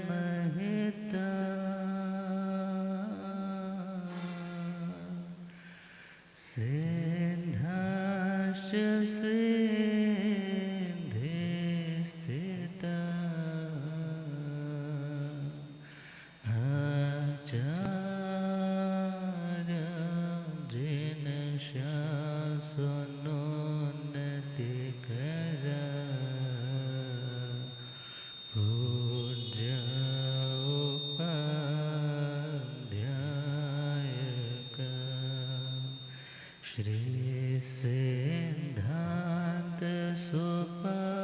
महता सिंहाश सिंधे स्थिता आचार्य जिन शासनोन्नति करा पूज्य उपाध्यायक श्री सिद्धांत सुपाठक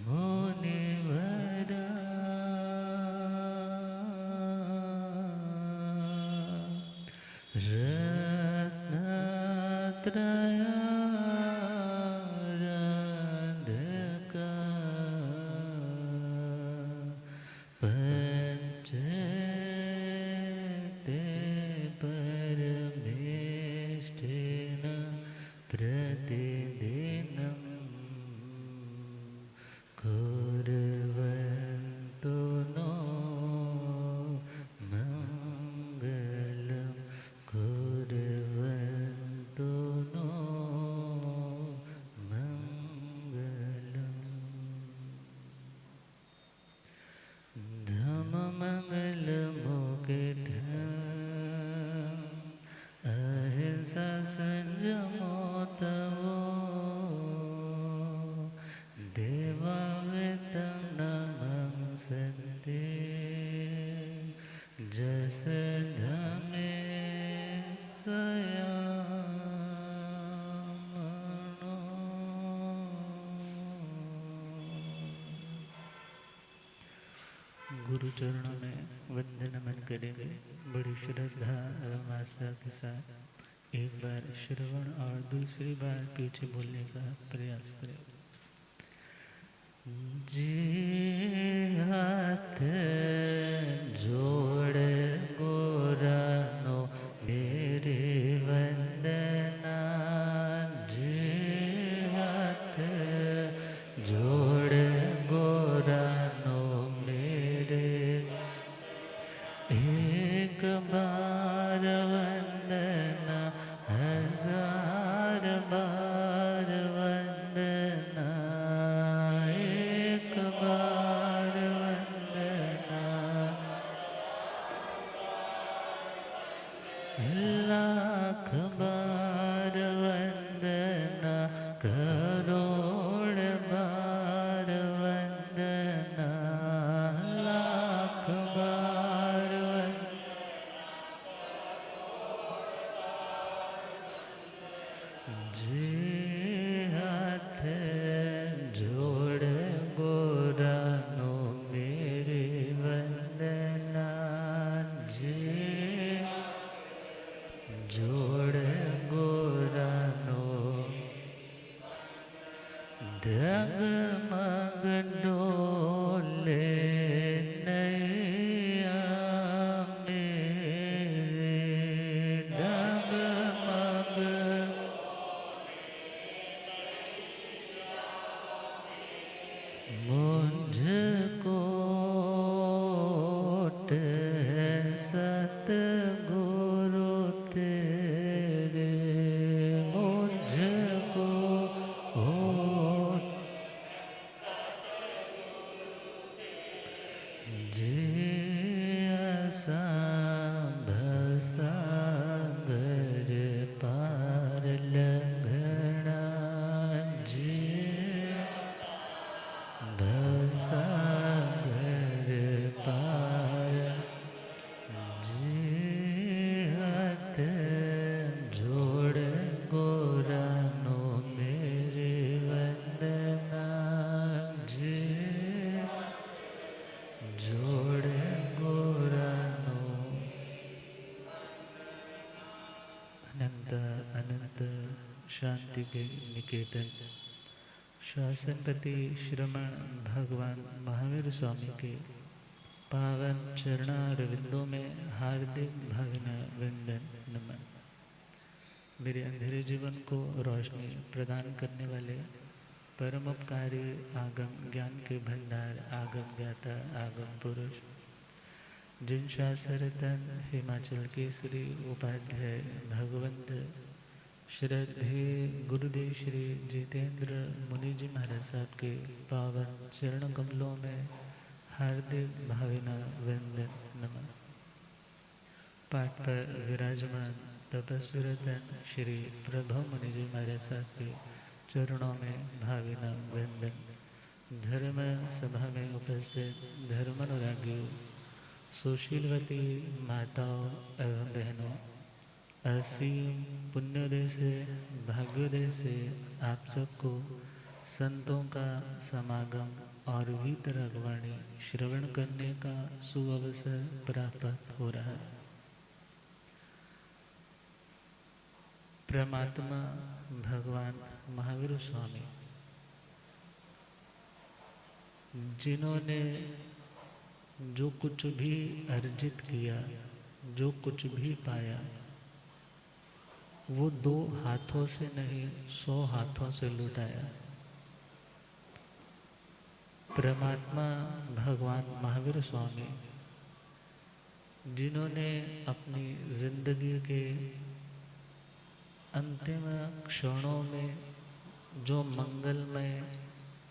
मुनिवरा रत्नत्रयाराधक पंचते परमेष्ठेन प्रतिदिनं कुर्वन्तु नो मङ्गलं कुर्वन्तु नो मङ्गलम् धम्ममङ्गलमुकुटम् अहिंसा संयमो तवो देवावृतं नमंसन्ते जसधमे स्वयामनो। गुरु चरणों में वंदन नमन करेंगे बड़ी श्रद्धा एवं आस्था के साथ। एक बार श्रवण और दूसरी बार पीछे बोलने का प्रयास करें। जी हाथ जोड़ गोरानो मेरे वंदना जी हाथ जोड़ गोरानो मेरे एक बार वंदना हजार बार वंदना एक बार वंदना लाख बार वंदना करोड़ बार वंदना लाख बार जी हाथ जोड़ गोरानो मेरे वंदना जी जोड़ गोरानो डगमग डोले नैया मेरे डगमग मुझको सतगुरु तेरे मुझको जिया भसागर पार लगना जिया भसागर पार जी हाथ जोड़ गोरानो मेरे वंदना जी जोड़ गोरानो। अनंत अनंत शांति के निकेतन शासनपति श्रमण भगवान महावीर स्वामी के पावन चरणारविंदों में हार्दिक भावनावंदन नमन। मेरे अंधेरे जीवन को रोशनी प्रदान करने वाले परमोपकारी आगम ज्ञान के भंडार, आगम ज्ञाता आगम पुरुष, जिन शास्त्रतन हिमाचल केसरी उपाध्याय भगवंत श्रद्धे गुरुदेव श्री जितेंद्र मुनि जी महाराज साहब के पावन चरण कमलों में हार्दिक भावना वंदन नमः। पाठ पर विराजमान तपस्वी रतन श्री प्रभु मुनि जी महाराज साहब के चरणों में भावना वंदन। धर्म सभा में उपस्थित धर्मानुरागियों, सुशीलवती माताओं एवं बहनों, असीम पुण्योदय से भाग्योदय से आप सबको संतों का समागम और वीतरागवाणी श्रवण करने का सुअवसर प्राप्त हो रहा है। परमात्मा भगवान महावीर स्वामी जिन्होंने जो कुछ भी अर्जित किया, जो कुछ भी पाया, वो 2 हाथों से नहीं 100 हाथों से लुटाया। परमात्मा भगवान महावीर स्वामी जिन्होंने अपनी जिंदगी के अंतिम क्षणों में जो मंगलमय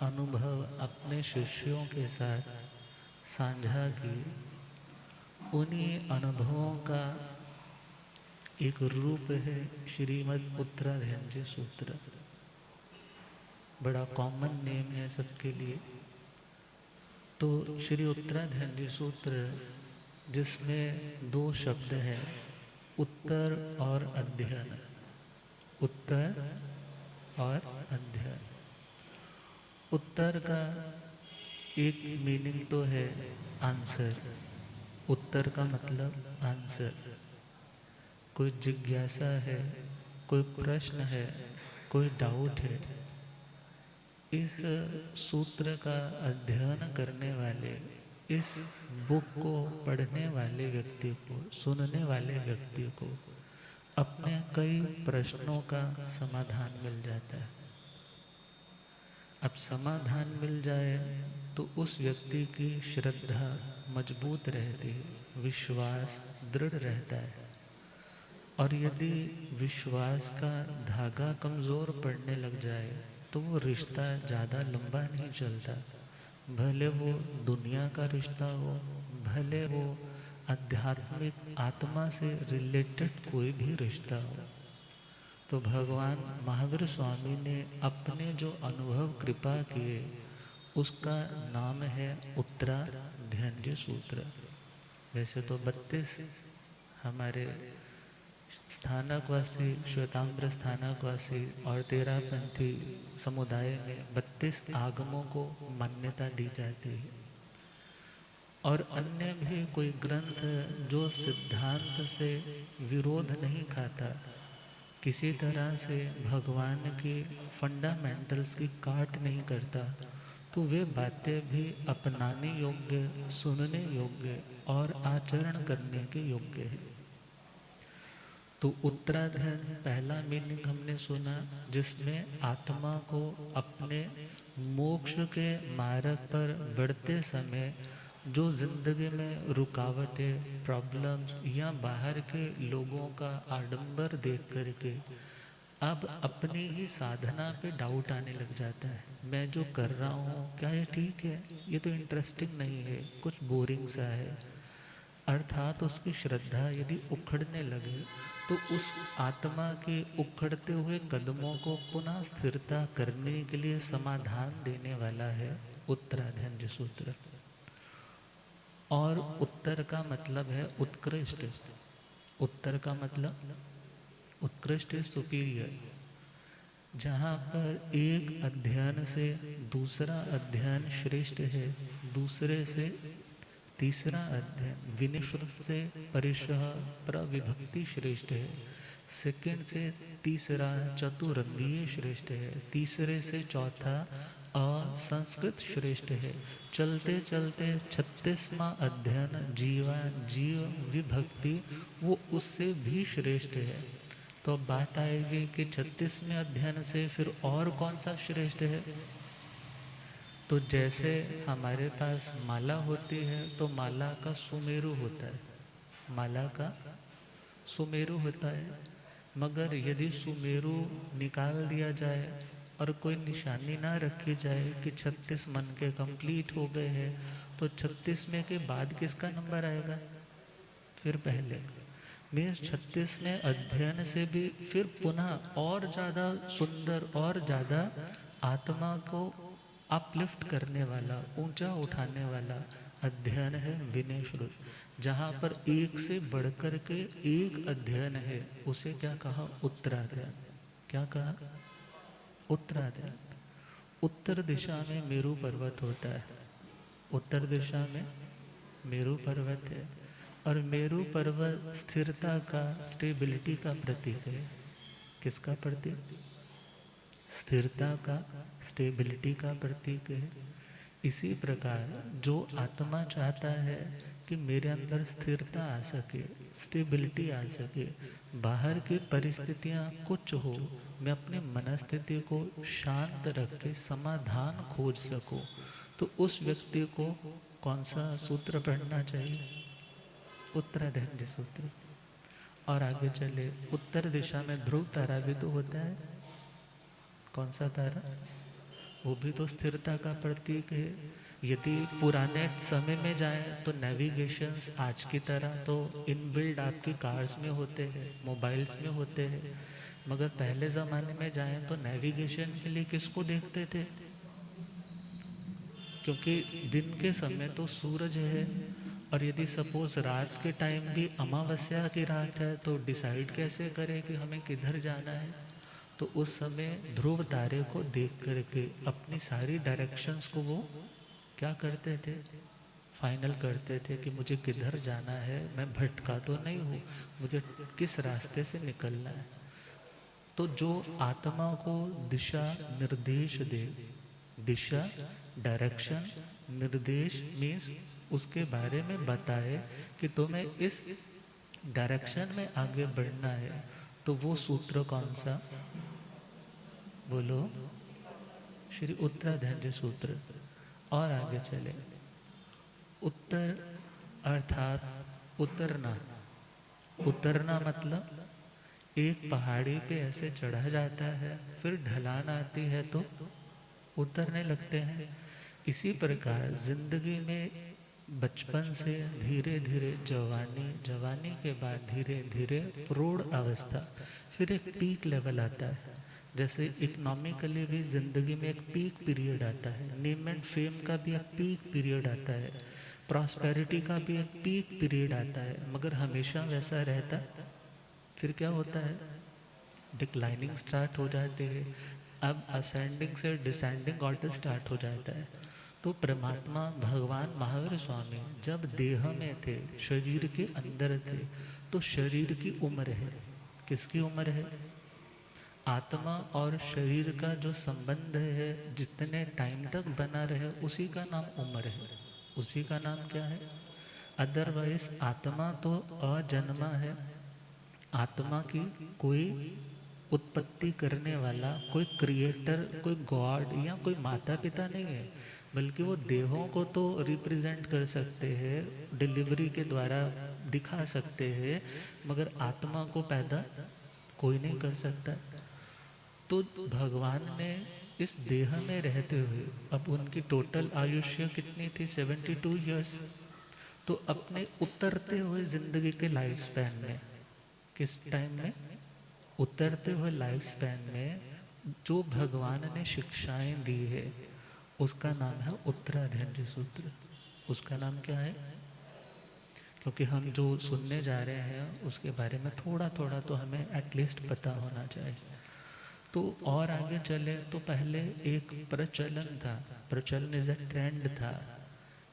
अनुभव अपने शिष्यों के साथ साझा की, उन्हीं अनुभवों का एक रूप है श्रीमद् उत्तराधनजी सूत्र। बड़ा कॉमन नेम है सबके लिए। तो श्री उत्तराधनजी सूत्र जिसमें 2 शब्द हैं, उत्तर और अध्ययन। उत्तर और अध्ययन। उत्तर का एक मीनिंग तो है आंसर। उत्तर का मतलब आंसर। कोई जिज्ञासा है, कोई प्रश्न है, कोई डाउट है, इस सूत्र का अध्ययन करने वाले, इस बुक को पढ़ने वाले व्यक्ति को, सुनने वाले व्यक्ति को अपने कई प्रश्नों का समाधान मिल जाता है। अब समाधान मिल जाए तो उस व्यक्ति की श्रद्धा मजबूत रहती है, विश्वास दृढ़ रहता है। और यदि विश्वास का धागा कमज़ोर पड़ने लग जाए तो वो रिश्ता ज़्यादा लंबा नहीं चलता। भले वो दुनिया का रिश्ता हो, भले वो आध्यात्मिक आत्मा से रिलेटेड कोई भी रिश्ता हो। तो भगवान महावीर स्वामी ने अपने जो अनुभव कृपा किए, उसका नाम है उत्तराधनजी सूत्र। वैसे तो 32 हमारे स्थानकवासी, श्वेतांबर स्थानकवासी और तेरापंथी समुदाय में 32 आगमों को मान्यता दी जाती है। और अन्य भी कोई ग्रंथ जो सिद्धांत से विरोध नहीं खाता, किसी तरह से भगवान की फंडामेंटल्स की काट नहीं करता, तो वे बातें भी अपनाने योग्य, सुनने योग्य और आचरण करने के योग्य है। तो उत्तराधन पहला मीनिंग हमने सुना, जिसमें आत्मा को अपने मोक्ष के मार्ग पर बढ़ते समय जो जिंदगी में रुकावटें, प्रॉब्लम्स या बाहर के लोगों का आडंबर देख करके अब अपनी ही साधना पे डाउट आने लग जाता है। मैं जो कर रहा हूँ क्या ये ठीक है? ये तो इंटरेस्टिंग नहीं है, कुछ बोरिंग सा है। अर्थात उसकी श्रद्धा यदि उखड़ने लगे तो उस आत्मा के उखड़ते हुए कदमों को पुनः स्थिरता करने के लिए समाधान देने वाला है उत्तराधनजी सूत्र। और उत्तर का मतलब है उत्कृष्ट। उत्तर का मतलब उत्कृष्ट, सुपीरियर। जहाँ पर एक अध्ययन से दूसरा अध्ययन श्रेष्ठ है, दूसरे से तीसरा अध्ययन, विनिश्रुत से परिशः प्रविभक्ति श्रेष्ठ है, सेकंड से तीसरा चतुरंगीय श्रेष्ठ है, तीसरे से चौथा असंस्कृत श्रेष्ठ है। चलते चलते 36वां अध्ययन जीव विभक्ति, वो उससे भी श्रेष्ठ है। तो अब बात आएगी कि 36वें अध्ययन से फिर और कौन सा श्रेष्ठ है? तो जैसे हमारे पास माला होती है तो माला का सुमेरु होता है, माला का सुमेरु होता है। मगर यदि सुमेरु निकाल दिया जाए और कोई निशानी ना रखी जाए कि 36 मन के कंप्लीट हो गए हैं, तो 36 में के बाद किसका नंबर आएगा? फिर पहले मीन्स 36 में अध्ययन से भी फिर पुनः और ज़्यादा सुंदर और ज़्यादा आत्मा को अपलिफ्ट करने वाला, ऊंचा उठाने वाला अध्ययन है विनय श्रुत। जहाँ पर एक से बढ़कर के एक अध्ययन है, उसे क्या कहा? उत्तराध्ययन। क्या कहा? उत्तराध्ययन। उत्तर दिशा में मेरु पर्वत होता है, उत्तर दिशा में मेरु पर्वत है। और मेरु पर्वत स्थिरता का, स्टेबिलिटी का प्रतीक है। किसका प्रतीक? स्थिरता का, स्टेबिलिटी का प्रतीक है। इसी प्रकार जो आत्मा चाहता है कि मेरे अंदर स्थिरता आ सके, स्टेबिलिटी आ सके, बाहर की परिस्थितियां कुछ हो, मैं अपनी मनस्थिति को शांत रख के समाधान खोज सकूं, तो उस व्यक्ति को कौन सा सूत्र पढ़ना चाहिए? उत्तराध्ययन सूत्र। और आगे चले, उत्तर दिशा में ध्रुव तारा भी तो होता है। कौन सा तारा? वो भी तो स्थिरता का प्रतीक है। यदि पुराने समय में जाएं तो नेविगेशंस आज की तरह तो इनबिल्ड आपकी कार्स में होते हैं, मोबाइल्स में होते हैं। मगर पहले ज़माने में जाएं तो नेविगेशन के लिए किसको देखते थे? क्योंकि दिन के समय तो सूरज है, और यदि सपोज रात के टाइम भी अमावस्या की रात है तो डिसाइड कैसे करें कि हमें किधर जाना है? तो उस समय ध्रुव तारे को देख करके अपनी सारी डायरेक्शंस को वो क्या करते थे? फाइनल करते थे कि मुझे किधर जाना है, मैं भटका तो नहीं हूँ, मुझे किस रास्ते से निकलना है। तो जो आत्मा को दिशा निर्देश दे, दिशा डायरेक्शन, निर्देश मीन्स उसके बारे में बताए कि तुम्हें इस डायरेक्शन में आगे बढ़ना है, तो वो सूत्र कौन सा? बोलो। श्री उत्तराध्ययन सूत्र। और आगे चले, उत्तर अर्थात उतरना। उतरना मतलब एक पहाड़ी पे ऐसे चढ़ा जाता है, फिर ढलान आती है तो उतरने लगते हैं। इसी प्रकार जिंदगी में बचपन से धीरे धीरे जवानी, जवानी के बाद धीरे धीरे प्रौढ़ अवस्था, फिर एक पीक लेवल आता है। जैसे इकोनॉमिकली भी जिंदगी में एक पीक पीरियड आता है, नेम एंड फेम का भी एक पीक पीरियड आता है, प्रॉस्पेरिटी का भी एक पीक पीरियड आता है। मगर हमेशा वैसा रहता, फिर क्या होता है? डिक्लाइनिंग स्टार्ट हो जाते हैं। अब असेंडिंग से डिसेंडिंग ऑर्डर स्टार्ट हो जाता है। तो परमात्मा भगवान महावीर स्वामी जब देह में थे, शरीर के अंदर थे, तो शरीर की उम्र है। किसकी उम्र है? आत्मा और शरीर का जो संबंध है, जितने टाइम तक बना रहे, उसी का नाम उम्र है। उसी का नाम क्या है? अदरवाइज आत्मा तो अजन्मा है। आत्मा की कोई उत्पत्ति करने वाला, कोई क्रिएटर, कोई गॉड या कोई माता पिता नहीं है, बल्कि वो देहों को तो रिप्रेजेंट कर सकते हैं, डिलीवरी के द्वारा दिखा सकते हैं, मगर आत्मा को पैदा कोई नहीं कर सकता। तो भगवान ने इस देह में रहते हुए, अब उनकी टोटल आयुष्य कितनी थी? 72 ईयर्स। तो अपने उतरते हुए जिंदगी के लाइफ स्पैन में, किस टाइम में? उतरते हुए लाइफ स्पैन में जो भगवान ने शिक्षाएं दी है, उसका नाम है उत्तराध्ययन सूत्र। उसका नाम क्या है? क्योंकि हम जो सुनने जा रहे हैं उसके बारे में थोड़ा थोड़ा तो हमें एटलीस्ट पता होना चाहिए। तो और आगे चले तो पहले एक प्रचलन था, प्रचलन इज अ ट्रेंड था,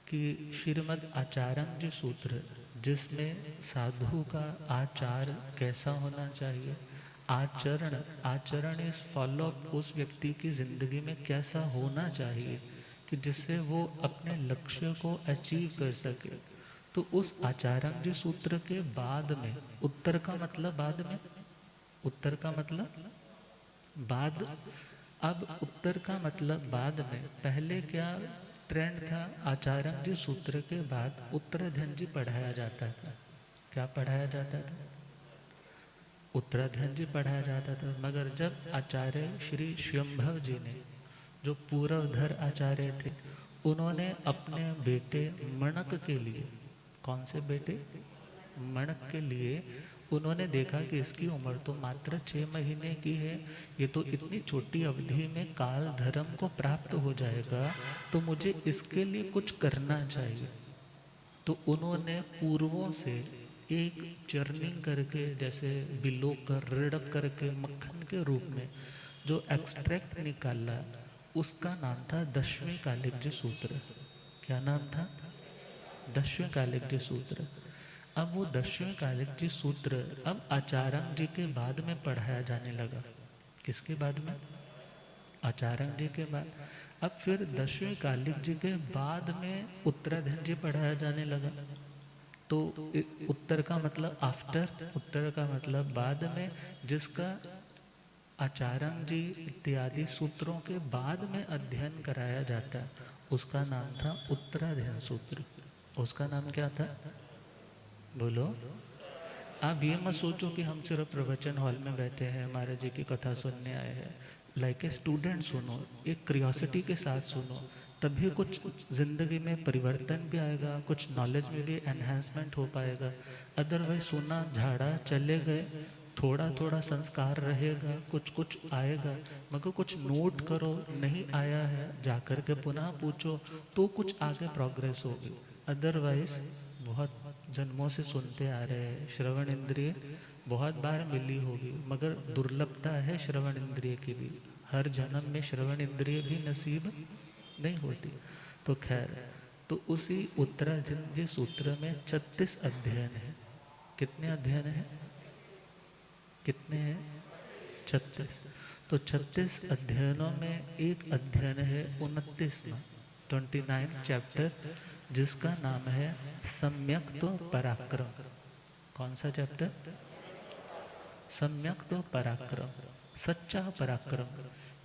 कि श्रीमद् आचार्य सूत्र, जिसमें साधु का आचार कैसा होना चाहिए, आचरण, आचरण इस फॉलो उस व्यक्ति की जिंदगी में कैसा होना चाहिए कि जिससे वो अपने लक्ष्य को अचीव कर सके। तो उस आचार्य सूत्र के बाद में, उत्तर का मतलब बाद में, उत्तर का मतलब बाद, अब उत्तर का मतलब बाद में, पहले क्या ट्रेंड था, आचार्य जी सूत्र के बाद उत्तराध्ययन जी पढ़ाया जाता था। क्या पढ़ाया जाता था? उत्तराध्ययन जी पढ़ाया जाता था। मगर जब आचार्य श्री स्वयंभव जी ने, जो पूर्वधर आचार्य थे, उन्होंने अपने बेटे मणक के लिए, कौन से बेटे? मणक के लिए, उन्होंने देखा कि इसकी उम्र तो मात्र 6 महीने की है, ये तो इतनी छोटी अवधि में काल धर्म को प्राप्त हो जाएगा, तो मुझे इसके लिए कुछ करना चाहिए। तो उन्होंने पूर्वों से एक चर्निंग करके, जैसे बिलो कर रिड़क करके मक्खन के रूप में जो एक्सट्रैक्ट निकाला, उसका नाम था दशवें कालिज्य सूत्र। क्या नाम था? दशवें कालिज्य सूत्र। अब वो दशवें कालिज्य सूत्र अब आचार्य जी के बाद में पढ़ाया जाने लगा। किसके बाद में? आचार्य जी के बाद। अब फिर दशवें कालिक जी के बाद में उत्तराध्ययन जी पढ़ाया जाने लगा। तो उत्तर का मतलब आफ्टर, उत्तर का मतलब बाद में, जिसका आचार्य जी इत्यादि सूत्रों के बाद में अध्ययन कराया जाता, उसका नाम था उत्तराध्ययन सूत्र। उसका नाम क्या था? बोलो। आप ये मत सोचो कि हम सिर्फ प्रवचन हॉल में बैठे हैं, महाराज जी की कथा सुनने आए हैं। लाइक ए स्टूडेंट सुनो, एक क्यूरियोसिटी के साथ सुनो, तभी कुछ ज़िंदगी में परिवर्तन भी आएगा, कुछ नॉलेज में भी एनहेंसमेंट हो पाएगा। अदरवाइज सुना झाड़ा चले गए, थोड़ा थोड़ा संस्कार रहेगा, कुछ कुछ आएगा, मगर कुछ नोट करो, नहीं आया है जाकर के पुनः पूछो, तो कुछ आगे प्रोग्रेस होगी। अदरवाइज बहुत जन्मों से सुनते आ रहे हैं, श्रवण इंद्रिय बहुत बार मिली होगी, मगर दुर्लभता है श्रवण इंद्रिय की भी। हर जन्म में श्रवण इंद्रिय भी नसीब नहीं होती। तो खैर, तो उसी उत्तराध्ययन सूत्र में 36 अध्ययन है। कितने अध्ययन है? कितने हैं? 36। तो 36 अध्ययनों में एक अध्ययन है 29वां, 29 चैप्टर, जिसका नाम है सम्यक तो पराक्रम। कौन सा चैप्टर? सम्यक तो पराक्रम, सच्चा पराक्रम।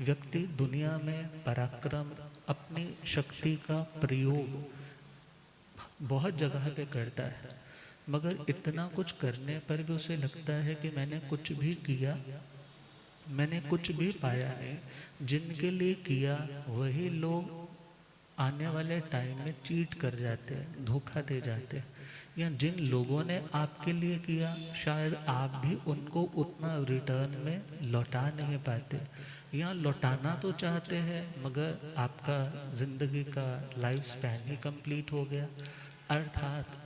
व्यक्ति दुनिया में पराक्रम, अपनी शक्ति का प्रयोग बहुत जगह पे करता है, मगर इतना कुछ करने पर भी उसे लगता है कि मैंने कुछ भी किया, मैंने कुछ भी पाया नहीं। जिनके लिए किया वही लोग आने वाले टाइम में चीट कर जाते हैं, धोखा दे जाते हैं। या जिन लोगों ने आपके लिए किया, शायद आप भी उनको उतना रिटर्न में लौटा नहीं पाते, या लौटाना तो चाहते हैं मगर आपका ज़िंदगी का लाइफ स्पैन ही कंप्लीट हो गया। अर्थात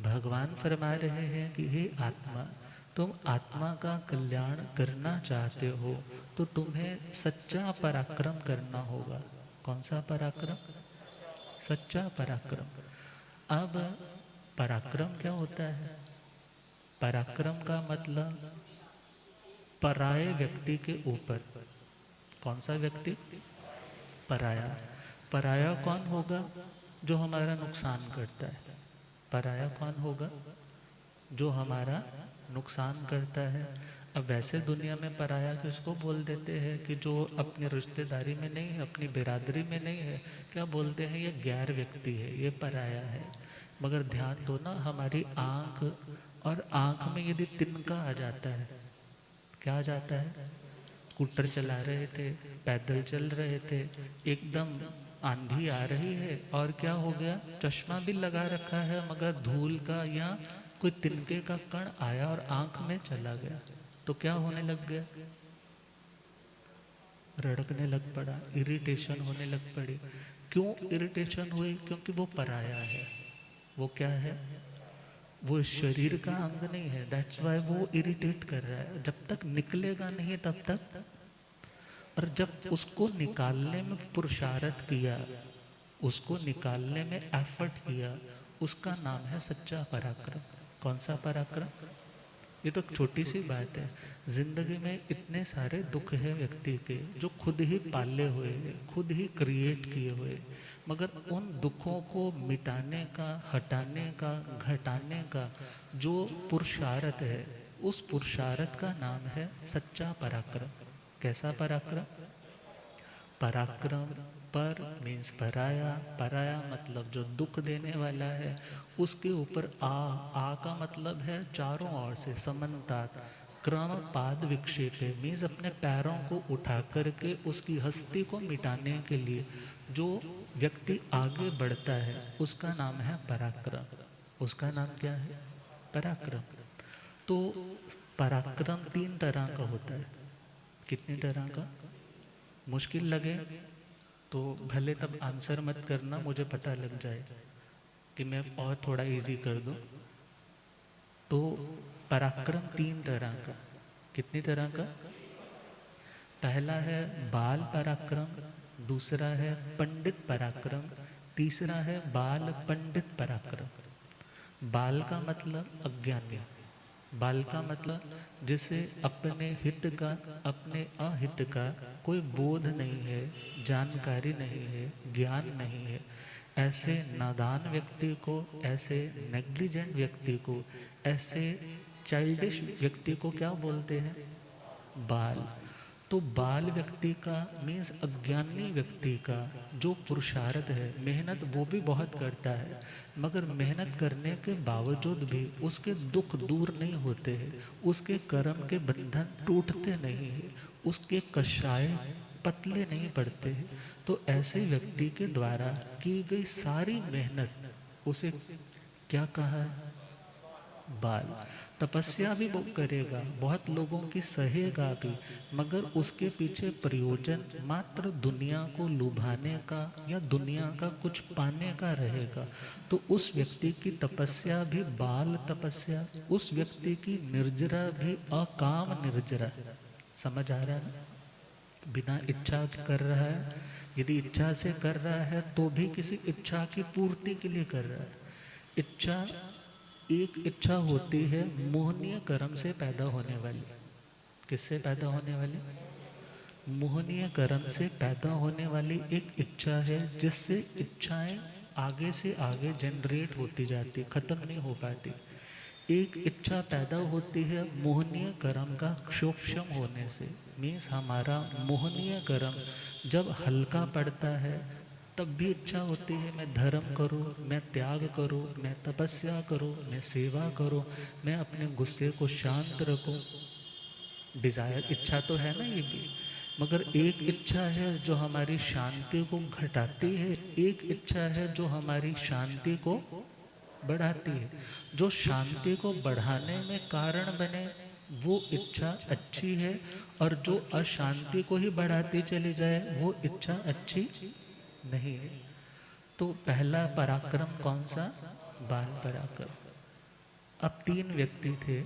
भगवान फरमा रहे हैं कि हे आत्मा, तुम आत्मा का कल्याण करना चाहते हो, तो तुम्हें सच्चा पराक्रम करना होगा। कौन सा पराक्रम? सच्चा पराक्रम। अब पराक्रम क्या होता है? पराक्रम का मतलब पराये व्यक्ति के ऊपर। कौन सा व्यक्ति? पराया। पराया कौन होगा? जो हमारा नुकसान करता है। पराया कौन होगा? जो हमारा नुकसान करता है। अब वैसे दुनिया में पराया किसको बोल देते हैं कि जो अपनी रिश्तेदारी में नहीं है, अपनी बिरादरी में नहीं है, क्या बोलते हैं? ये गैर व्यक्ति है, ये पराया है। मगर ध्यान दो ना, हमारी आँख, और आँख में यदि तिनका आ जाता है, क्या आ जाता है? स्कूटर चला रहे थे, पैदल चल रहे थे, एकदम आंधी आ रही है, और क्या हो गया? चश्मा भी लगा रखा है, मगर धूल का या कोई तिनके का कण आया और आंख में चला गया, तो क्या होने लग गया? रड़कने लग पड़ा, इरिटेशन होने लग पड़ी। क्यों इरिटेशन हुई? क्योंकि वो पराया है। वो क्या है? वो शरीर का अंग नहीं है, दैट्स वाई वो इरिटेट कर रहा है। जब तक निकलेगा नहीं तब तक, और जब उसको निकालने में पुरुषार्थ किया, उसको निकालने में एफर्ट किया, उसका नाम है सच्चा पराक्रम। कौन सा पराक्रम? ये तो छोटी सी बात है। जिंदगी में इतने सारे दुख है व्यक्ति के, जो खुद ही पाले हुए हैं, खुद ही क्रिएट किए हुए, मगर उन दुखों को मिटाने का, हटाने का, घटाने का जो पुरुषार्थ है, उस पुरुषार्थ का नाम है सच्चा पराक्रम। कैसा पराक्रम? पराक्रम, पर मीन्स पराया, पराया मतलब जो दुख देने वाला है, उसके ऊपर आ का मतलब है चारों ओर से समन्तात। क्रम पाद विक्षेपे मीन्स अपने पैरों को उठा करके उसकी हस्ती को मिटाने के लिए जो व्यक्ति आगे बढ़ता है उसका नाम है पराक्रम। उसका नाम क्या है? पराक्रम। तो पराक्रम 3 तरह का होता है। कितनी तरह का? मुश्किल लगे तो भले तब आंसर मत करना, मुझे पता लग जाए कि मैं और थोड़ा इजी कर दूं। तो पराक्रम 3 तरह का। कितनी तरह का? पहला है बाल पराक्रम, दूसरा है पंडित पराक्रम, तीसरा है बाल पंडित पराक्रम। बाल का मतलब अज्ञानी, बाल का मतलब जिसे अपने हित का, अपने अहित का कोई बोध नहीं है, जानकारी नहीं है, ज्ञान नहीं है, ऐसे नादान व्यक्ति को, ऐसे नेग्लिजेंट व्यक्ति को, ऐसे चाइल्डिश व्यक्ति को क्या बोलते हैं? बाल। तो बाल व्यक्ति का मीन्स अज्ञानी व्यक्ति का जो पुरुषार्थ है, मेहनत वो भी बहुत करता है, मगर मेहनत करने के बावजूद भी उसके दुख दूर नहीं होते हैं, उसके कर्म के बंधन टूटते नहीं हैं, उसके कषाय पतले नहीं पड़ते हैं। तो ऐसे व्यक्ति के द्वारा की गई सारी मेहनत उसे क्या कहा है? बाल। तपस्या भी वो करेगा, बहुत लोगों की सहेगा भी, मगर उसके पीछे प्रयोजन मात्र दुनिया को लुभाने का या दुनिया का कुछ पाने का रहेगा। तो उस व्यक्ति की तपस्या भी बाल तपस्या, उस व्यक्ति की निर्जरा भी अकाम निर्जरा। समझ आ रहा है ना? बिना इच्छा कर रहा है, यदि इच्छा से कर रहा है तो भी किसी इच्छा की पूर्ति के लिए कर रहा है। इच्छा, एक इच्छा होती है मोहनीय कर्म से पैदा होने वाली। किससे पैदा होने वाली? मोहनीय कर्म से पैदा होने वाली एक इच्छा है, जिससे इच्छाएं आगे से आगे जनरेट होती जाती, खत्म नहीं हो पाती। एक इच्छा पैदा होती है मोहनीय कर्म का क्षोक्षम होने से। मीन्स हमारा मोहनीय कर्म जब हल्का पड़ता है तब भी इच्छा होती है मैं धर्म करूं, मैं त्याग करूं, मैं तपस्या करूं, मैं सेवा करूं, मैं अपने गुस्से को शांत रखूं। डिजायर, इच्छा तो है ना ये भी। मगर एक इच्छा है जो हमारी शांति को घटाती है, एक इच्छा है जो हमारी शांति को बढ़ाती है। जो शांति को बढ़ाने में कारण बने वो इच्छा अच्छी है, और जो अशांति को ही बढ़ाती चली जाए वो इच्छा अच्छी नहीं है। तो पहला पराक्रम कौन सा? बाल पराक्रम। अब 3 व्यक्ति थे,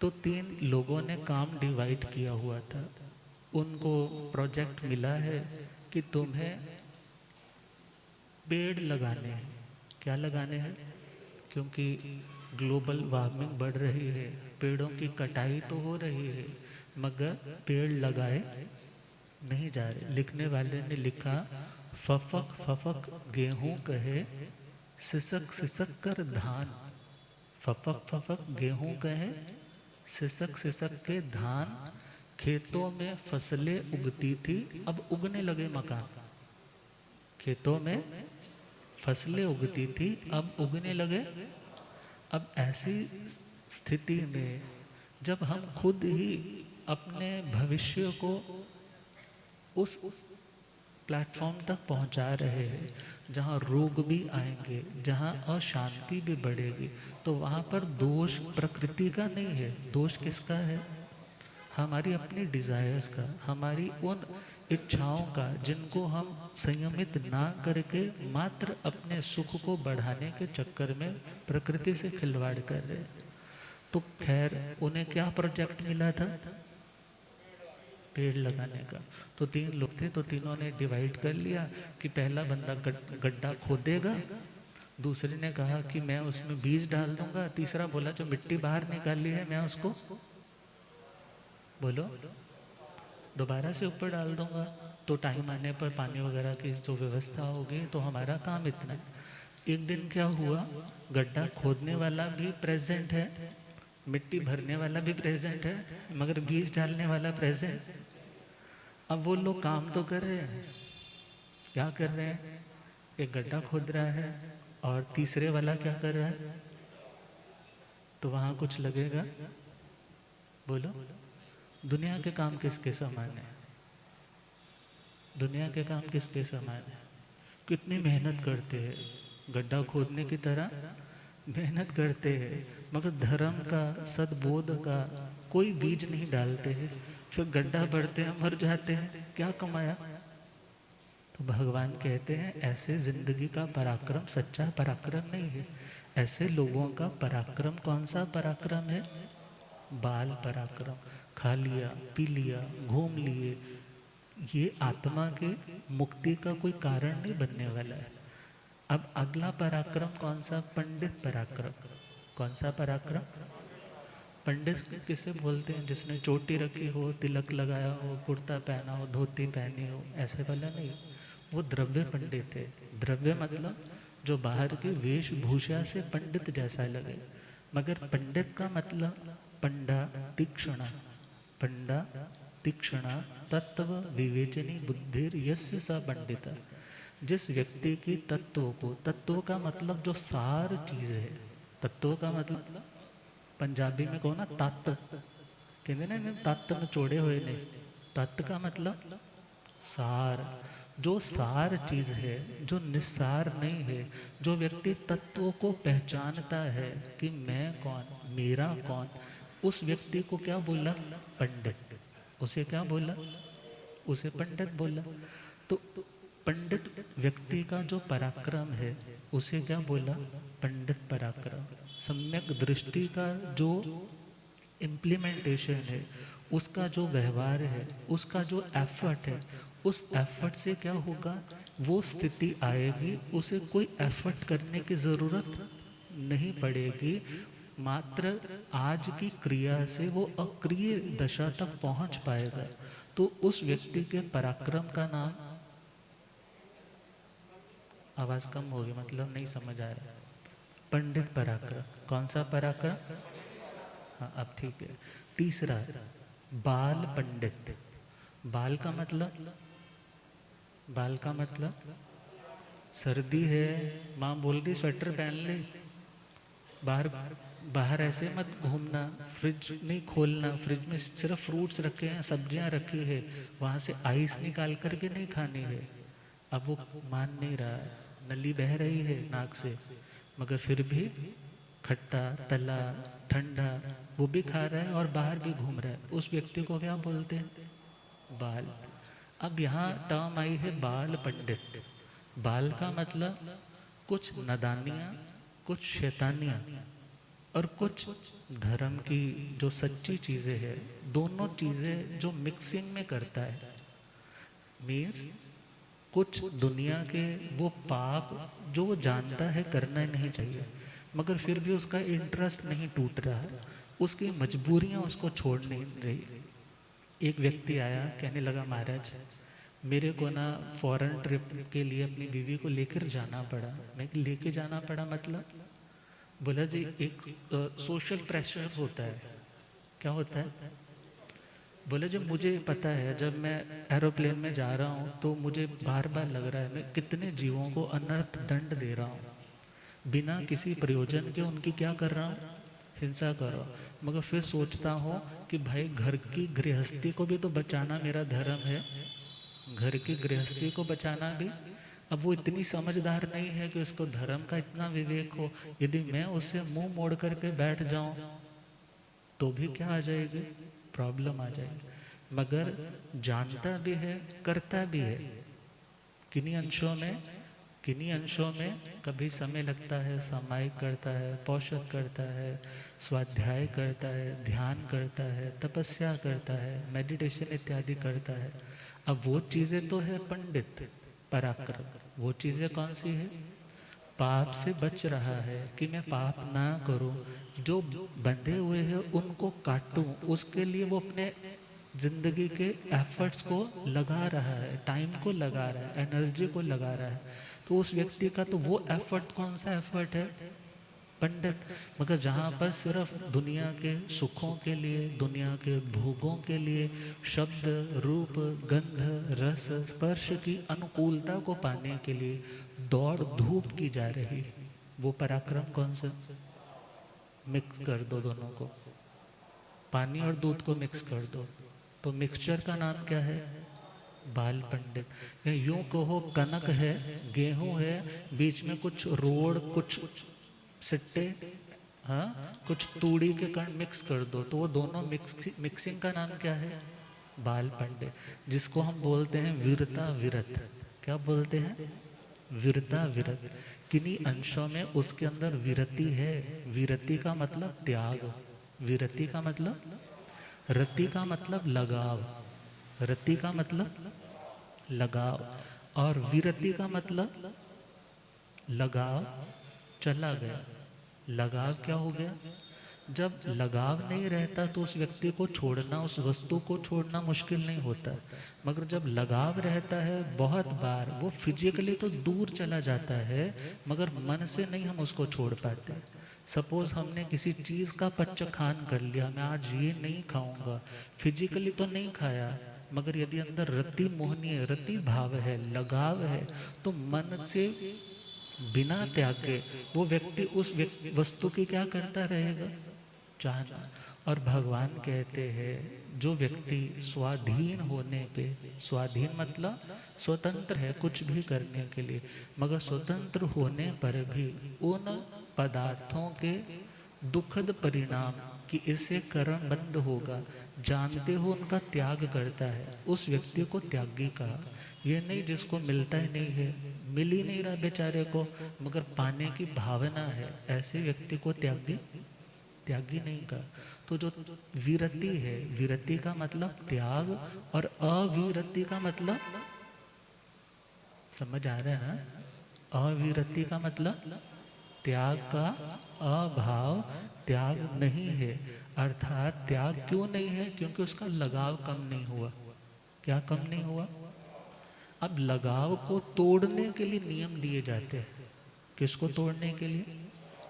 तो 3 लोगों ने काम डिवाइड किया हुआ था। उनको प्रोजेक्ट मिला है कि तुम्हें पेड़ लगाने हैं। क्या लगाने हैं? क्योंकि ग्लोबल वार्मिंग बढ़ रही है, पेड़ों की कटाई तो हो रही है, मगर पेड़ लगाए नहीं जा रहे। लिखने वाले ने लिखा, फफक फफक गेहूं कहे, सिसक सिसक कर धान। फफक फफक गेहूं कहे, सिसक सिसक के धान। खेतों में फसलें उगती थी, अब उगने लगे मकान। खेतों में फसलें उगती थी, अब उगने लगे। अब ऐसी स्थिति में जब हम खुद ही अपने भविष्य को उस प्लेटफॉर्म तक पहुंचा रहे हैं जहां रोग भी आएंगे, जहां अशांति भी बढ़ेगी, तो वहां पर दोष प्रकृति का नहीं है। दोष किसका है? हमारी अपनी डिजायर्स का, हमारी उन इच्छाओं का जिनको हम संयमित ना करके मात्र अपने सुख को बढ़ाने के चक्कर में प्रकृति से खिलवाड़ कर रहे हैं। तो खैर उन्हें क्या प्रोजेक्ट मिला था? पेड़ लगाने का। तो 3 लोग थे, तो तीनों ने डिवाइड कर लिया कि पहला बंदा गड्ढा खोदेगा, दूसरे ने कहा कि मैं उसमें बीज डाल दूंगा, तीसरा बोला जो मिट्टी बाहर निकाली है मैं उसको बोलो दोबारा से ऊपर डाल दूंगा। तो टाइम आने पर पानी वगैरह की जो व्यवस्था होगी तो हमारा काम इतना है। एक दिन क्या हुआ, गड्ढा खोदने वाला भी प्रेजेंट है, मिट्टी भरने वाला भी प्रेजेंट है, मगर बीज डालने वाला प्रेजेंट अब वो लोग काम तो कर रहे हैं, क्या कर रहे हैं, एक गड्ढा खोद रहा है और तीसरे वाला क्या कर रहा है, तो वहां कुछ लगेगा? बोलो, दुनिया के काम किसके समान है? दुनिया के काम किसके समान है? कितनी मेहनत करते हैं, गड्ढा खोदने की तरह मेहनत करते हैं, मगर धर्म का, सद्बोध का कोई बीज नहीं डालते हैं। फिर गड्ढा बढ़ते हैं, मर जाते हैं, क्या कमाया? तो भगवान कहते हैं ऐसे जिंदगी का पराक्रम सच्चा पराक्रम नहीं है। ऐसे लोगों का पराक्रम कौन सा पराक्रम है? बाल पराक्रम, खा लिया, पी लिया, घूम लिए, ये आत्मा के मुक्ति का कोई कारण नहीं बनने वाला है। अब अगला पराक्रम कौन सा? पंडित पराक्रम। कौन सा पराक्रम? पंडित किसे बोलते हैं? जिसने चोटी रखी हो, तिलक लगाया हो, कुर्ता पहना हो, धोती पहनी हो, ऐसे वाला नहीं। वो द्रव्य पंडित है। द्रव्य मतलब जो बाहर की वेशभूषा से पंडित जैसा लगे, मगर पंडित का मतलब पंडा तीक्ष्णा, पंडा तीक्ष्णा तत्व विवेचनी बुद्धिर यस्य स पंडित। जिस व्यक्ति की तत्वों को, तत्व का मतलब जो सार चीज है, तत्व का मतलब पंजाबी में कहो ना तत्त, कहते ना तत्त नचोड़े हुए ने, तत्त का मतलब सार। जो सार चीज है, जो निस्सार नहीं है, जो व्यक्ति तत्वों को पहचानता है कि मैं कौन, मेरा कौन, उस व्यक्ति को क्या बोला? पंडित। उसे क्या बोला? उसे पंडित बोला। तो पंडित व्यक्ति का जो पराक्रम है उसे क्या बोला? पंडित पराक्रम। सम्यक दृष्टि का जो इम्प्लीमेंटेशन है, उसका जो व्यवहार है, उसका जो एफर्ट है, उस एफर्ट से क्या होगा? वो स्थिति आएगी, उसे कोई एफर्ट करने की जरूरत नहीं पड़ेगी। मात्र आज की क्रिया से वो अक्रिय दशा तक पहुंच पाएगा। तो उस व्यक्ति के पराक्रम का नाम, आवाज कम होगी मतलब नहीं समझ आ रहा, पंडित पराक्रम। कौन सा पराक्रम? हाँ अब ठीक है। तीसरा, बाल पंडित। बाल का मतलब, बाल का मतलब सर्दी है, माँ बोल रही स्वेटर पहन ले, बाहर बाहर ऐसे मत घूमना, फ्रिज नहीं खोलना, फ्रिज में सिर्फ फ्रूट्स रखे हैं, सब्जियां रखी है, वहां से आइस निकाल करके नहीं खानी है। अब वो मान नहीं रहा, नली बह रही है नाक से, मगर फिर भी खट्टा तला ठंडा वो भी खा रहा है और बाहर भी घूम रहा है। उस व्यक्ति को क्या बोलते हैं? बाल। अब यहाँ टर्म आई है बाल पंडित। बाल का मतलब कुछ नदानियाँ, कुछ शैतानियाँ और कुछ धर्म की जो सच्ची चीज़ें हैं, दोनों चीज़ें जो मिक्सिंग में करता है। मीन्स कुछ दुनिया के वो पाप जो वो जानता है करना नहीं चाहिए, मगर फिर भी उसका इंटरेस्ट नहीं टूट रहा है, उसकी मजबूरियां उसको छोड़ नहीं रही। एक व्यक्ति आया, कहने लगा महाराज मेरे को ना फॉरेन ट्रिप के लिए अपनी बीवी को लेकर जाना पड़ा। मैं लेके जाना पड़ा मतलब, बोला जी एक सोशल प्रेशर होता है। क्या होता है? बोले जब मुझे पता है, जब मैं एरोप्लेन में जा रहा हूँ तो मुझे बार बार लग रहा है मैं कितने जीवों को अनर्थ दंड दे रहा हूँ, बिना किसी प्रयोजन के उनकी क्या कर रहा हूँ? हिंसा कर रहा हूँ। मगर फिर सोचता हूँ कि भाई घर की गृहस्थी को भी तो बचाना मेरा धर्म है, घर की गृहस्थी को बचाना भी। अब वो इतनी समझदार नहीं है कि उसको धर्म का इतना विवेक हो। यदि मैं उससे मुंह मोड़ करके बैठ जाऊं तो भी क्या आ जाएगी? प्रॉब्लम आ जाएगी। मगर जानता भी है, करता भी है। किन्हीं अंशों में, किन्हीं अंशों में कभी समय लगता है, सामायिक करता है, पौषध करता है, स्वाध्याय करता है, ध्यान करता है, तपस्या करता है, मेडिटेशन इत्यादि करता है। अब वो चीजें तो है पंडित पराक्रम। वो चीजें कौन सी है? पाप से बच रहा है कि मैं पाप ना करूं, जो बंधे हुए हैं उनको काटूं, उसके लिए वो अपने जिंदगी के एफर्ट्स को लगा रहा है, टाइम को लगा रहा है, एनर्जी को लगा रहा है। तो उस व्यक्ति का तो वो एफर्ट कौन सा एफर्ट है? पंडित। मगर जहाँ पर सिर्फ दुनिया के सुखों के लिए, दुनिया के भोगों के लिए, शब्द रूप गंध रस स्पर्श की अनुकूलता को पाने के लिए दौड़ धूप की जा रही है, वो पराक्रम कौन सा? मिक्स कर दो दोनों को, पानी और दूध को मिक्स कर दो, तो मिक्सचर का नाम क्या है? बाल पंडित। या यूं कहो कनक है, गेहूं है, बीच में कुछ रोड़, कुछ सिट्टे, हाँ, कुछ तूड़ी के कण मिक्स कर दो, तो वो दोनों मिक्सिंग का नाम क्या है? बाल पंडित। जिसको हम बोलते हैं वीरता विरत। क्या बोलते हैं? वीरता विरत। किन्हीं अंशों में उसके अंदर विरति है। विरति का मतलब त्याग, विरति का मतलब, रति का मतलब लगाव, रति का मतलब लगाव, और विरति का मतलब लगाव चला गया। लगाव क्या हो गया? जब लगाव नहीं रहता तो उस व्यक्ति को छोड़ना, उस वस्तु को छोड़ना मुश्किल नहीं होता। मगर जब लगाव रहता है, बहुत बार वो फिजिकली तो दूर चला जाता है, मगर मन से नहीं हम उसको छोड़ पाते। सपोज हमने किसी चीज़ का पच्चखान कर लिया, मैं आज ये नहीं खाऊंगा, फिजिकली तो नहीं खाया, मगर यदि अंदर रति मोहनी है, रति भाव है, लगाव है, तो मन से बिना त्यागे वो व्यक्ति उस वस्तु की क्या करता रहेगा? चाहना। और भगवान कहते हैं जो व्यक्ति स्वाधीन होने पे, स्वाधीन मतलब स्वतंत्र है कुछ भी करने के लिए, मगर स्वतंत्र होने पर भी उन पदार्थों के दुखद परिणाम कि इससे कर्म बंद होगा, जानते हो उनका त्याग करता है, उस व्यक्ति को त्यागी कहा। ये नहीं जिसको मिलता ही नहीं है, मिल ही नहीं रहा बेचारे को, मगर पाने की भावना है, ऐसे व्यक्ति को त्यागी, त्यागी नहीं कहा। तो जो विरति है, विरति का मतलब त्याग, और अविरति का मतलब, समझ आ रहा है ना? अविरति का मतलब त्याग का अभाव, त्याग नहीं है। अर्थात त्याग क्यों नहीं है? क्योंकि उसका लगाव कम नहीं हुआ। क्या कम नहीं हुआ? अब लगाव को तोड़ने के लिए नियम दिए जाते हैं। किसको तोड़ने के लिए?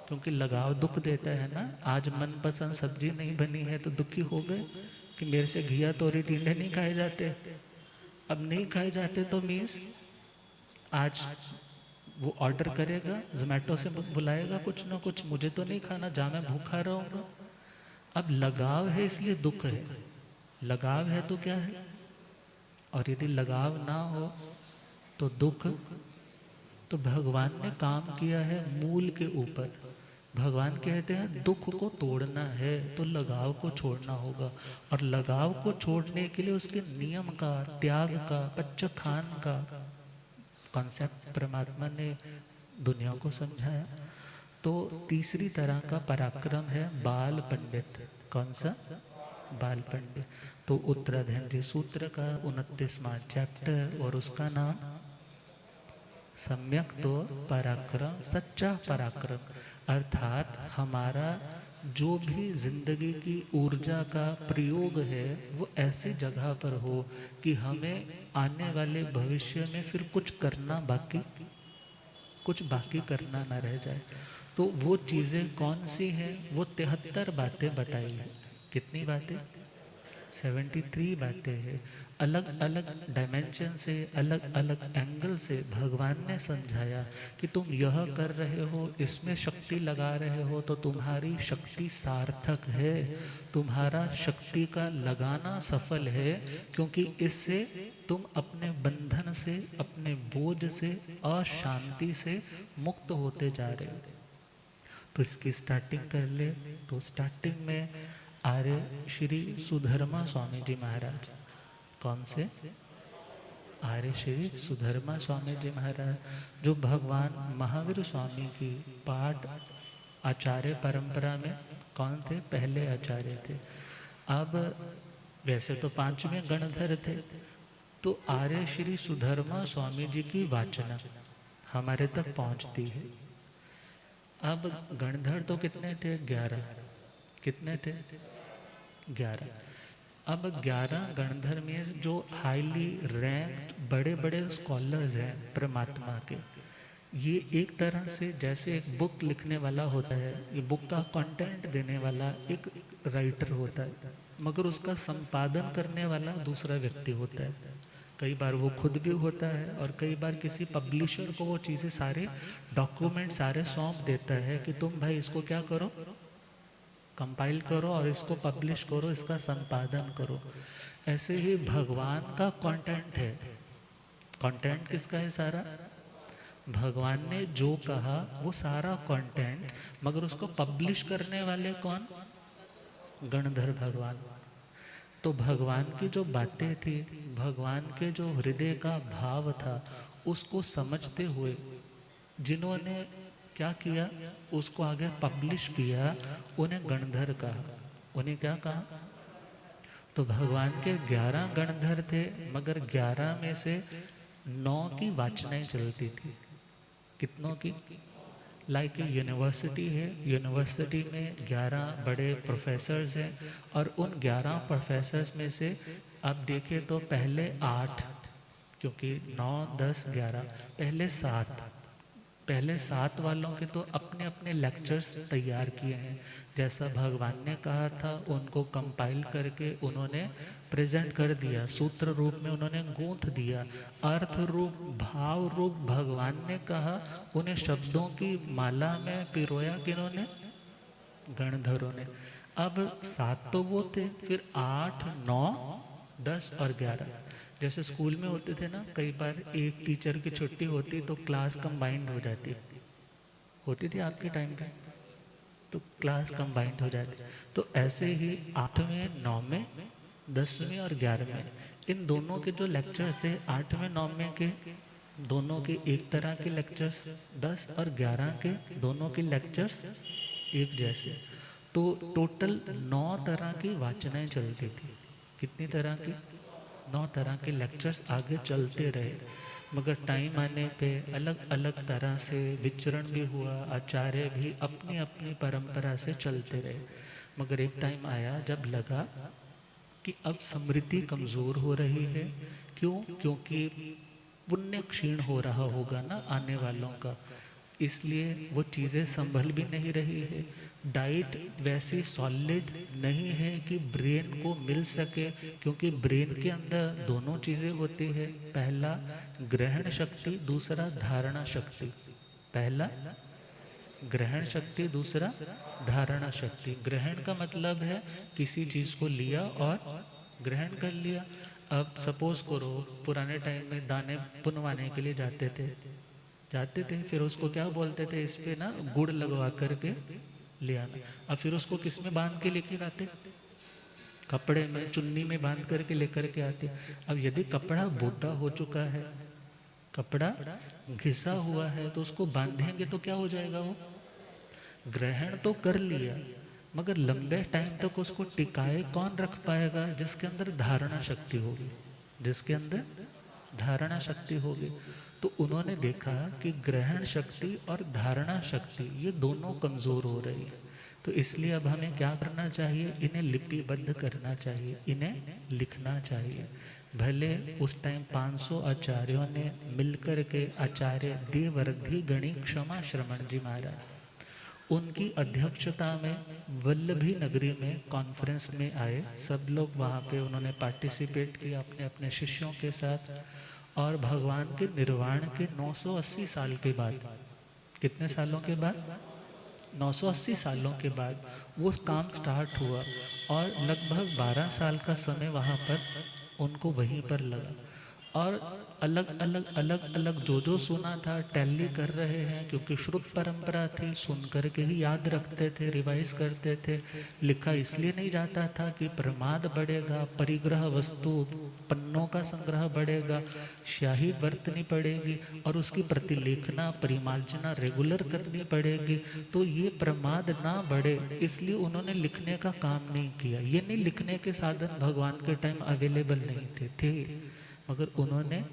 क्योंकि लगाव दुख देता है ना। आज मनपसंद सब्जी नहीं बनी है तो दुखी हो गए कि मेरे से घिया तोरी टिंडे नहीं खाए जाते। अब नहीं खाए जाते तो मीन्स आज वो ऑर्डर करेगा, जोमेटो से बुलाएगा कुछ ना कुछ, मुझे तो नहीं खाना, जहाँ मैं भूखा रहूंगा। अब लगाव है इसलिए दुख है, लगाव है तो क्या है? और यदि लगाव ना हो तो दुख। तो भगवान ने काम किया है मूल के ऊपर। भगवान कहते हैं दुख को तोड़ना है तो लगाव को छोड़ना होगा, और लगाव को छोड़ने के लिए उसके नियम का, त्याग का, पच्चखान का कॉन्सेप्ट परमात्मा ने दुनिया को समझाया। तो तीसरी तरह का पराक्रम है बाल पंडित। कौन सा? बाल पंडित। तो उत्तराधनजी सूत्र का 29वां चैप्टर, और उसका नाम सम्यक तो पराक्रम, सच्चा पराक्रम। अर्थात हमारा जो भी जिंदगी की ऊर्जा का प्रयोग है वो ऐसी जगह पर हो कि हमें आने वाले भविष्य में फिर कुछ करना बाकी, कुछ बाकी करना ना रह जाए। तो वो चीज़ें कौन सी हैं? वो 73 बातें बताई है। कितनी बातें? 73 बातें हैं। अलग अलग डायमेंशन से, अलग अलग एंगल से भगवान ने समझाया कि तुम यह कर रहे हो, इसमें शक्ति लगा रहे हो तो तुम्हारी शक्ति सार्थक है, तुम्हारा शक्ति का लगाना सफल है, क्योंकि इससे तुम अपने बंधन से, अपने बोझ से, अशांति से मुक्त होते जा रहे हो। तो इसकी स्टार्टिंग कर ले। तो स्टार्टिंग में आर्य श्री सुधर्मा स्वामी जी महाराज। कौन से? आर्य श्री सुधर्मा स्वामी जी महाराज, जो भगवान महावीर स्वामी की पाठ आचार्य परंपरा में कौन थे? पहले आचार्य थे। अब वैसे तो 5वें गणधर थे। तो आर्य श्री सुधर्मा स्वामी जी की वाचना हमारे तक पहुंचती है। अब गणधर तो कितने थे? 11। कितने थे? 11। अब 11 गणधर में जो हाईली रैंक्ड बड़े बड़े स्कॉलर्स हैं परमात्मा के, ये एक तरह से जैसे एक बुक लिखने वाला होता है, ये बुक का कंटेंट देने वाला एक राइटर होता है, मगर उसका संपादन करने वाला दूसरा व्यक्ति होता है। कई बार वो खुद भी होता है और कई बार किसी पब्लिशर को वो चीज़ें सारे डॉक्यूमेंट सारे सौंप देता है कि तुम भाई इसको क्या करो, कंपाइल करो और इसको पब्लिश करो, इसका संपादन करो। ऐसे ही भगवान का कंटेंट है। कंटेंट किसका है सारा? भगवान ने जो कहा वो सारा कंटेंट, मगर उसको पब्लिश करने वाले कौन? गणधर भगवान। तो भगवान की जो बातें थी, भगवान के जो हृदय का भाव था, उसको समझते हुए जिन्होंने क्या किया, उसको आगे पब्लिश किया, उन्हें गणधर कहा। उन्हें क्या कहा? तो भगवान के 11 गणधर थे, मगर 11 में से 9 की वाचनाएं चलती थी। कितनों की? लाइक यूनिवर्सिटी है, यूनिवर्सिटी में 11 बड़े प्रोफेसर्स हैं, और उन 11 प्रोफेसर्स में से आप देखें तो पहले 8, क्योंकि 9 10 11, पहले 7 वालों के तो अपने अपने लेक्चर्स तैयार किए हैं। जैसा भगवान ने कहा था उनको कंपाइल करके उन्होंने प्रेजेंट कर दिया, सूत्र रूप में उन्होंने गूंथ दिया, अर्थ रूप भाव रूप भगवान ने कहा, उन्हें शब्दों की माला में पिरोया किन्होंने? गणधरों ने। अब 7 तो वो थे, फिर 8 9 10 और 11। जैसे स्कूल में होते थे ना, कई बार एक टीचर की छुट्टी होती तो क्लास कंबाइंड हो जाती, होती थी आपके टाइम पे, तो क्लास कंबाइंड हो जाती। तो ऐसे ही 8वें 9वें 10वें और 11वें, इन दोनों के जो लेक्चर्स थे 8वें 9वें के दोनों के एक तरह के लेक्चर्स, 10 और 11 के दोनों के लेक्चर्स एक जैसे। तो टोटल 9 तरह की वाचनाएं चलती थी। कितनी तरह की? 9 तरह के लेक्चर्स आगे चलते रहे, मगर टाइम आने पे अलग अलग तरह से विचरण भी हुआ, आचार्य भी अपनी अपनी परंपरा से चलते रहे। मगर एक टाइम आया जब लगा कि अब स्मृति कमज़ोर हो रही है। क्यों? क्योंकि पुण्य क्षीण हो रहा होगा ना आने वालों का, इसलिए वो चीज़ें संभल भी नहीं रही है। डाइट वैसी सॉलिड नहीं है कि ब्रेन को मिल सके, क्योंकि ब्रेन के अंदर दोनों चीज़ें होती है, पहला ग्रहण शक्ति, दूसरा धारणा शक्ति। पहला ग्रहण शक्ति, दूसरा धारणा शक्ति। ग्रहण का मतलब है किसी चीज़ को लिया और ग्रहण कर लिया। अब सपोज करो पुराने टाइम में दाने पुनवाने के लिए जाते थे, फिर उसको क्या बोलते थे, इस पे ना गुड़ लगवा करके ले आना। अब फिर उसको किस में बांध के लेकर आते? कपड़े में, चुन्नी में बांध करके लेकर के आते। अब यदि कपड़ा बोदा हो चुका है, कपड़ा घिसा हुआ है, तो उसको बांधेंगे तो क्या हो जाएगा? वो ग्रहण तो कर लिया, मगर लंबे टाइम तक उसको टिकाए कौन रख पाएगा? जिसके अंदर धारणा शक्ति होगी, जिसके अंदर धारणा शक्ति होगी। तो उन्होंने देखा कि ग्रहण शक्ति और धारणा शक्ति ये दोनों कमज़ोर हो रही है। तो इसलिए अब हमें क्या करना चाहिए? इन्हें लिपिबद्ध करना चाहिए, इन्हें लिखना चाहिए। भले उस टाइम 500 आचार्यों ने मिलकर के, आचार्य देवरधि गणी क्षमा श्रमण जी महाराज, उनकी अध्यक्षता में वल्लभी नगरी में कॉन्फ्रेंस में आए। सब लोग वहाँ पे उन्होंने पार्टिसिपेट किया अपने अपने शिष्यों के साथ। और भगवान के निर्वाण के 980 साल के बाद, कितने सालों के बाद? 980 सालों के बाद वो काम स्टार्ट हुआ, और लगभग 12 साल का समय वहाँ पर उनको वहीं पर लगा। और अलग अलग जो सुना था टैली कर रहे हैं, क्योंकि श्रुत परंपरा थी, सुन करके ही याद रखते थे, रिवाइज करते थे। लिखा इसलिए नहीं जाता था कि प्रमाद बढ़ेगा, परिग्रह वस्तु पन्नों का संग्रह बढ़ेगा, स्याही बरतनी पड़ेगी, और उसकी प्रतिलेखना परिमार्जना रेगुलर करनी पड़ेगी। तो ये प्रमाद ना बढ़े, इसलिए उन्होंने लिखने का काम नहीं किया। ये नहीं लिखने के साधन भगवान के टाइम अवेलेबल नहीं थे, मगर उन्होंने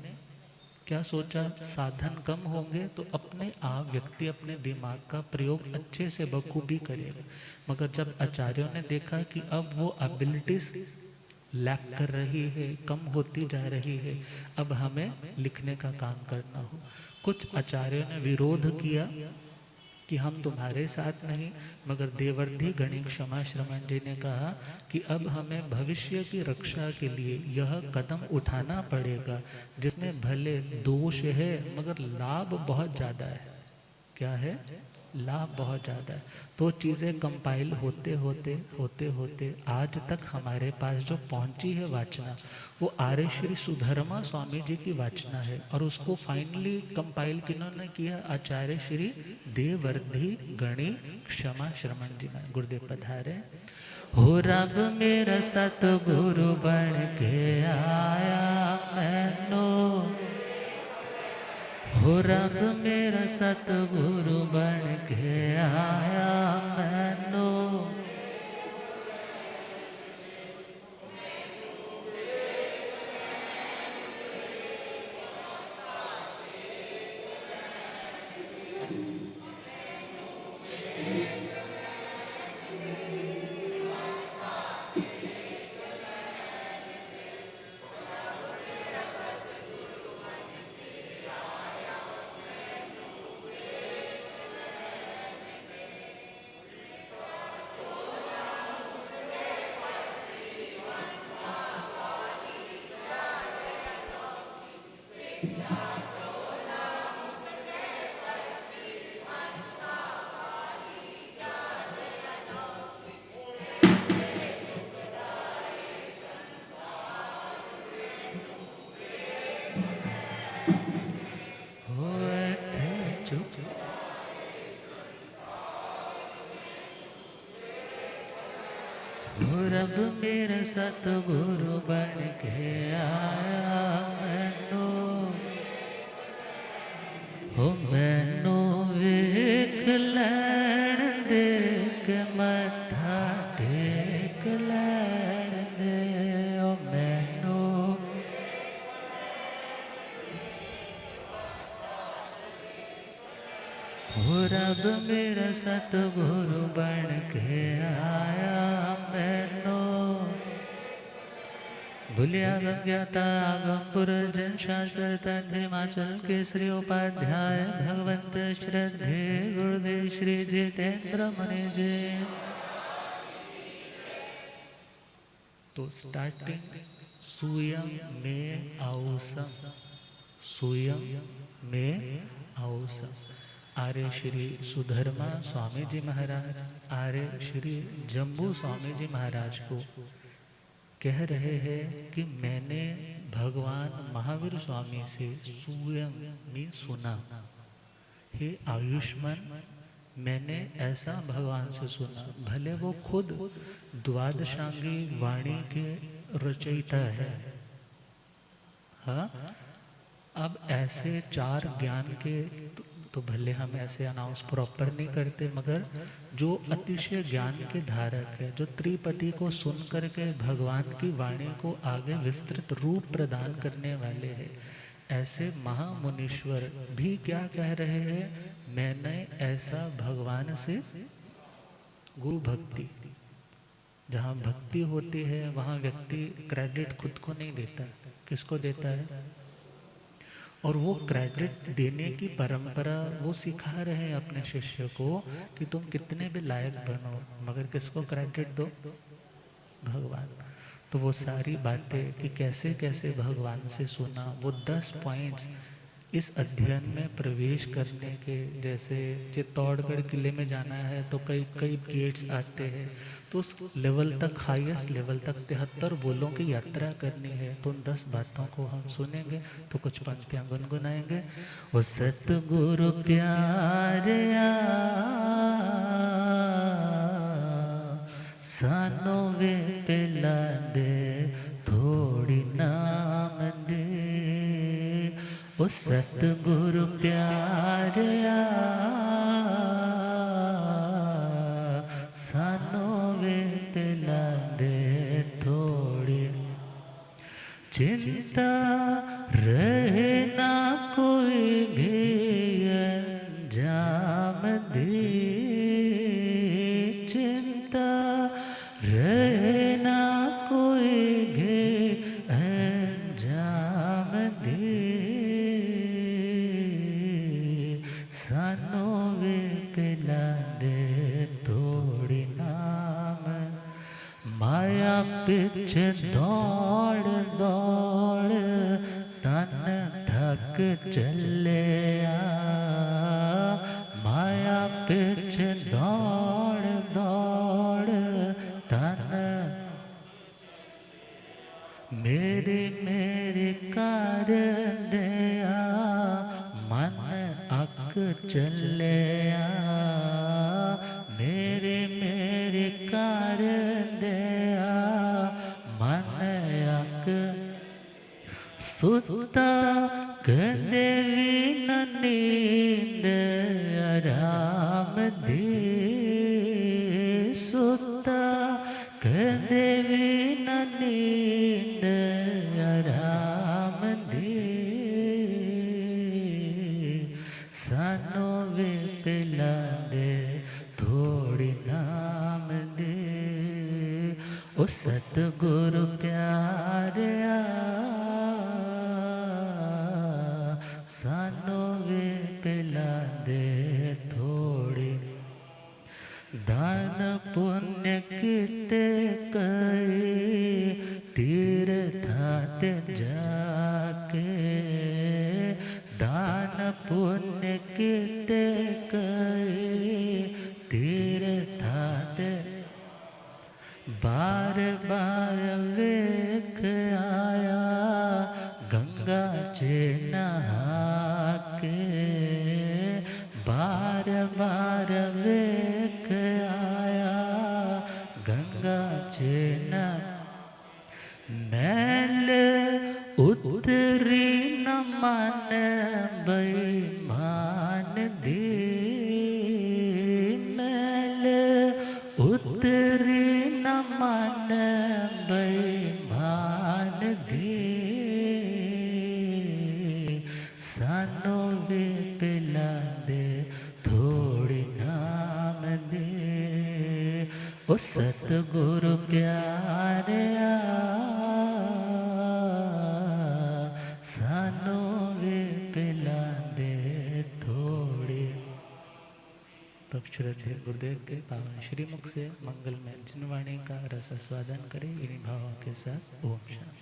क्या सोचा, साधन कम होंगे तो अपने आप व्यक्ति अपने दिमाग का प्रयोग अच्छे से बखूबी करेगा। मगर जब आचार्यों ने देखा कि अब वो एबिलिटीज लैक कर रही है, कम होती जा रही है। अब हमें लिखने का काम करना हो। कुछ आचार्यों ने विरोध किया कि हम तुम्हारे साथ नहीं, मगर देवर्धि गणिक क्षमा श्रमण जी ने कहा कि अब हमें भविष्य की रक्षा के लिए यह कदम उठाना पड़ेगा जिसमें भले दोष है मगर लाभ बहुत ज़्यादा है। क्या है? लाभ बहुत ज़्यादा है। तो चीज़ें कंपाइल होते होते होते होते आज तक हमारे पास जो पहुंची है वाचना, वो आर्य श्री सुधर्मा स्वामी जी की वाचना है। और उसको फाइनली कंपाइल किन्होंने किया? आचार्य श्री देवर्धि गणी क्षमा श्रमण जी में। गुरुदेव पधारे। हो रब मेरा सतगुरु बन के आया मैनो, हो रब मेरा सतगुरु बन के आया मैनो, हो रब मेरा सतगुरु बन के आया मैनो, हो मैनो वेख लैण दे के मथा टेक लैण दे, ओ मैनो हो रब मेरा सतगुरु बन के आया मैनो, भूलिया गम ज्ञाता आगम पुरजन शास्त्र तन हिमाचल केसरी उपाध्याय भगवंत श्रद्धे गुरुदेव श्री जितेंद्र मुनि जी। तो स्टार्टिंग सूयम में आउसम, सूयम में आउसम। आर्य श्री सुधर्मा स्वामी जी महाराज, आर्य श्री जम्बू स्वामी जी महाराज को कह रहे हैं कि मैंने भगवान महावीर स्वामी से सूयम में सुना, हे आयुष्मान मैंने ऐसा भगवान से सुना। भले वो खुद द्वादशांगी वाणी के रचयिता है, हाँ, अब ऐसे चार ज्ञान के तो भले हम ऐसे अनाउंस प्रॉपर नहीं करते, मगर जो अतिशय ज्ञान के धारक है, जो त्रिपति को सुन करके भगवान की वाणी को आगे विस्तृत रूप प्रदान करने वाले हैं, ऐसे महामुनीश्वर भी क्या कह रहे हैं? मैंने ऐसा भगवान से गुरु भक्ति। जहाँ भक्ति होती है वहाँ व्यक्ति क्रेडिट खुद को नहीं देता, किसको देता है? और वो क्रेडिट देने की परंपरा वो सिखा रहे हैं अपने शिष्य को कि तुम कितने भी लायक बनो, मगर किसको क्रेडिट दो? भगवान। तो वो सारी बातें कि कैसे कैसे भगवान से सुना, वो 10 पॉइंट्स इस अध्ययन में प्रवेश करने के, जैसे चित्तौड़गढ़ किले में जाना है तो कई कई गेट्स आते हैं, तो उस लेवल तक, हाईएस्ट लेवल तक 73 बोलों की यात्रा करनी है। तो उन 10 बातों को हम सुनेंगे, तो कुछ पंक्तियां गुनगुनाएंगे। ओ सतगुरु प्यारिया सानो वे पिला दे थोड़ी नाम दे, ओ सतगुरु प्यारिया सानो वे पिला दे थोड़ी, चिंता रहे ना कोई भी अंजाम दे, चिंता रहे ना कोई भी सानू वे पिला दे थोड़ी नाम, माया पीछे दौड़ दौड़ तन थक चले आ, माया पीछे दौड़ दौड़ तन मेरी मेरी कर दया मन अक चले आ, मेरी मेरी कर दया मन अक सुता कदे भी न नींद आराम दे, सुता कदे भी न नींद आराम दे, सानू वे पिला दे थोड़ी नाम दे, ओ सतगुरु प्यारिया सानू वे पिला दे थोड़ी, दान पुण्य किते कई तीर्थात जाके, दान पुण्य किते कई तीर्थात, बार बार वेख आया गंगा चे नहा के, बार बार वेख आया गंगा चे न, मैल उतरी न मन बेईमान दे, मैल उतरी न मन बेईमान दे, सानू वे पिला दे थोड़ी नाम दे, ओ सतगुरु प्यारिया सानू वे पिला दे थोड़ी। तब श्रद्धेय गुरुदेव के पावन श्रीमुख से मंगल में जिनवाणी का रस आस्वादन करें इन्हीं भावों के साथ। ओम शांति।